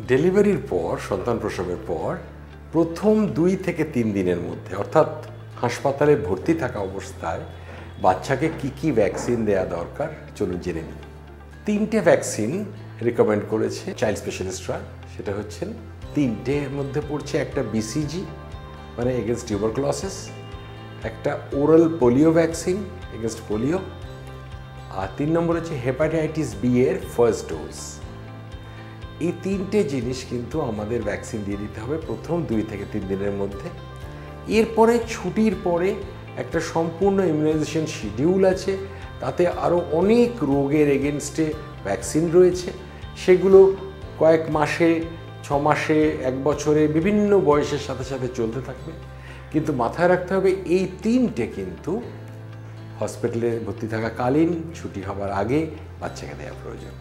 ডেলিভারির পর, সন্তান প্রসবের পর প্রথম 2 থেকে 3 দিনের মধ্যে, অর্থাৎ হাসপাতালে ভর্তি থাকা অবস্থায় বাচ্চাকে কি কি ভ্যাকসিন দেওয়া দরকার চলুন জেনে নিই। 3টে ভ্যাকসিন রিকমেন্ড করেছে চাইল্ড স্পেশালিস্টরা। সেটা হচ্ছে 3টের মধ্যে পড়ছে একটা বিসিজি মানে এগেনস্ট টিউবারকুলোসিস, একটা oral polio vaccine against polio, আর 3 নম্বর হচ্ছে হেপাটাইটিস বি এর ফার্স্ট ডোজ। এই 3টে জিনিস কিন্তু আমাদের ভ্যাকসিন দিয়ে দিতে হবে প্রথম 2 থেকে 3 দিনের মধ্যে। এরপরে ছুটির পরে একটা সম্পূর্ণ ইমিউনাইজেশন শিডিউল আছে, তাতে আরও অনেক রোগের এগেনস্টে ভ্যাকসিন রয়েছে, সেগুলো কয়েক মাসে, 6 মাসে, 1 বছরে বিভিন্ন বয়সের সাথে সাথে চলতে থাকবে। কিন্তু মাথায় রাখতে হবে এই 3টে কিন্তু হসপিটালে ভর্তি থাকাকালীন, ছুটি হবার আগে বাচ্চাকে দেওয়া প্রয়োজন।